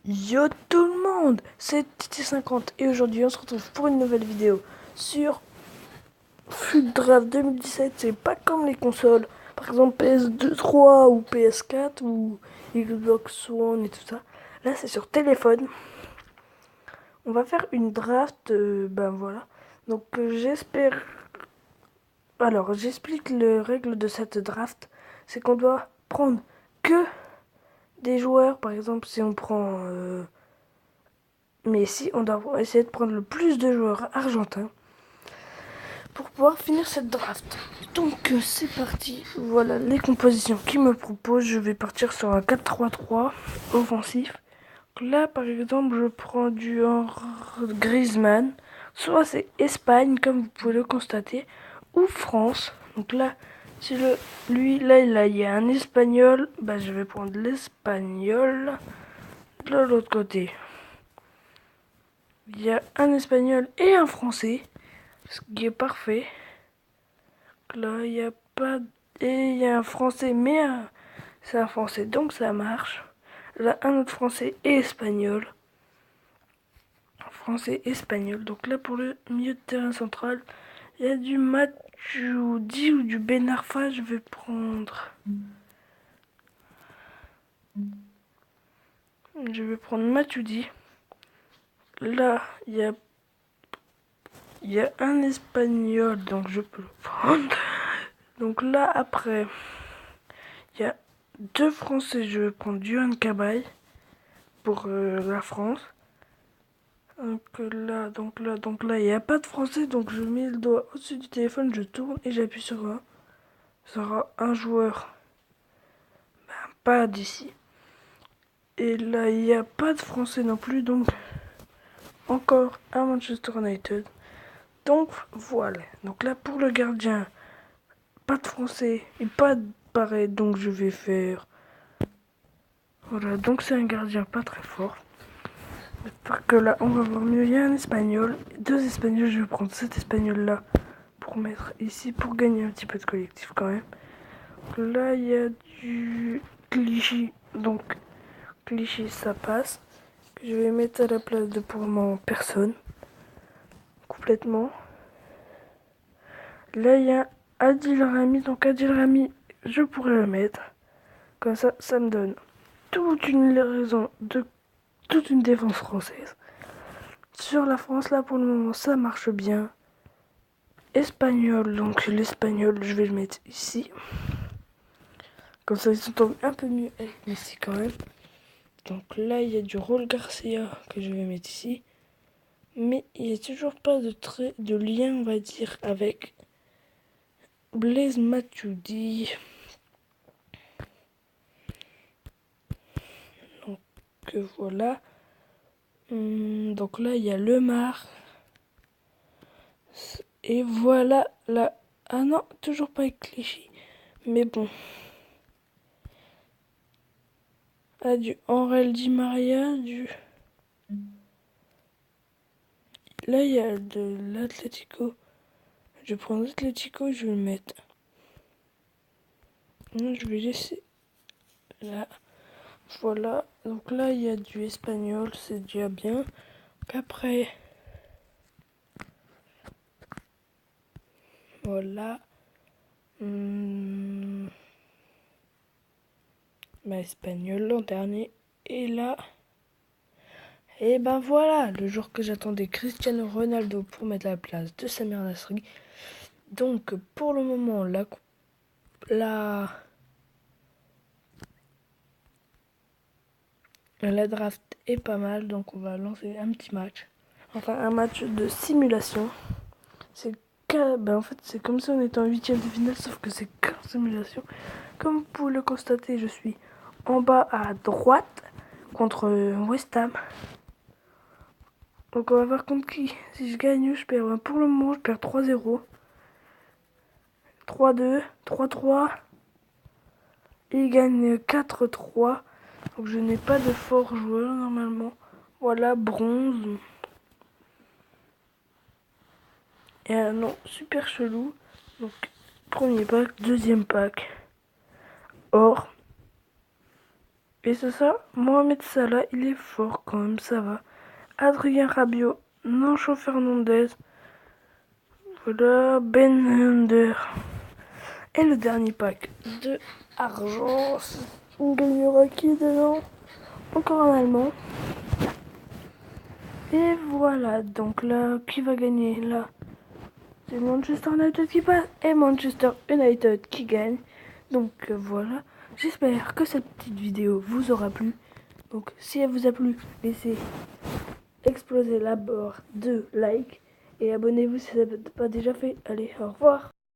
Yo tout le monde, c'est TT50 et aujourd'hui on se retrouve pour une nouvelle vidéo sur FUT Draft 2017. C'est pas comme les consoles, par exemple PS2, 3 ou PS4 ou Xbox One et tout ça. Là c'est sur téléphone. On va faire une draft, ben voilà. Donc j'espère... Alors j'explique les règles de cette draft. C'est qu'on doit prendre que des joueurs, par exemple si on prend... Mais si on doit essayer de prendre le plus de joueurs argentins pour pouvoir finir cette draft. Donc c'est parti. Voilà les compositions qu'il me propose. Je vais partir sur un 4-3-3 offensif. Là par exemple je prends du Griezmann. Soit c'est Espagne comme vous pouvez le constater. Ou France. Donc là si lui là il y a un espagnol. Bah je vais prendre l'espagnol. De l'autre côté. Il y a un espagnol et un français. Ce qui est parfait. Là, il n'y a pas... Et il y a un français, mais c'est un français, donc ça marche. Là, un autre français et espagnol. Français, espagnol. Donc là, pour le milieu de terrain central, il y a du Matuidi ou du Ben Arfa. Je vais prendre... Matuidi. Là, il y a un espagnol, donc je peux le prendre. Donc là, après, il y a deux Français. Je vais prendre Johan Cabaye pour la France. Donc là, il n'y a pas de Français. Donc je mets le doigt au-dessus du téléphone, je tourne et j'appuie sur un. Ça sera un joueur, pas d'ici. Et là, il n'y a pas de Français non plus. Donc encore un Manchester United. Donc voilà. Donc là, pour le gardien, pas de Français et pas de pareil. Donc je vais faire... Voilà, donc c'est un gardien pas très fort. J'espère que là, on va voir mieux. Il y a un espagnol, deux espagnols. Je vais prendre cet espagnol-là pour mettre ici, pour gagner un petit peu de collectif quand même. Donc là, il y a du Clichy. Donc, Clichy, ça passe. Je vais mettre à la place de pour mon personne. Complètement. Là, il y a Adil Rami. Donc, Adil Rami, je pourrais le mettre. Comme ça me donne toute une raison de toute une défense française. Sur la France, là, pour le moment, ça marche bien. Espagnol, donc l'espagnol, je vais le mettre ici. Comme ça, ils s'entendent un peu mieux avec Messi quand même. Donc là, il y a du Raúl Garcia que je vais mettre ici. Mais il n'y a toujours pas de lien, on va dire, avec Blaise Matuidi. Donc voilà. Donc là, il y a Lemar. Et voilà là. Ah non, toujours pas avec Clichy. Mais bon. Ah, du Henrel Di Maria, du... Là, il y a de l'Atlético. Je prends l'Atlético et je vais le mettre. Non, je vais laisser là. Voilà. Donc là, il y a du espagnol, c'est déjà bien. Donc après, voilà. Espagnol l'an dernier. Et là, et ben voilà, le jour que j'attendais, Cristiano Ronaldo pour mettre la place de Samir Nasri. Donc pour le moment, la draft est pas mal, donc on va lancer un petit match. Enfin, un match de simulation. En fait, c'est comme si on était en huitième de finale, sauf que c'est qu'en simulation. Comme vous pouvez le constater, je suis en bas à droite contre West Ham. Donc on va voir contre qui. Si je gagne ou je perds. Pour le moment, je perds 3-0. 3-2, 3-3. Et il gagne 4-3. Donc je n'ai pas de fort joueur normalement. Voilà, bronze. Et un nom super chelou. Donc premier pack, deuxième pack. Or. Et c'est ça, Mohamed Salah, il est fort quand même, ça va. Adrien Rabiot, Nacho Fernandez, voilà, Ben Under. Et le dernier pack de argent, on gagnera qui dedans? Encore un Allemand. Et voilà, donc là, qui va gagner là? C'est Manchester United qui passe et Manchester United qui gagne. Donc voilà, j'espère que cette petite vidéo vous aura plu. Donc si elle vous a plu, laissez exploser la barre de like et abonnez-vous si ce n'est pas déjà fait. Allez, au revoir.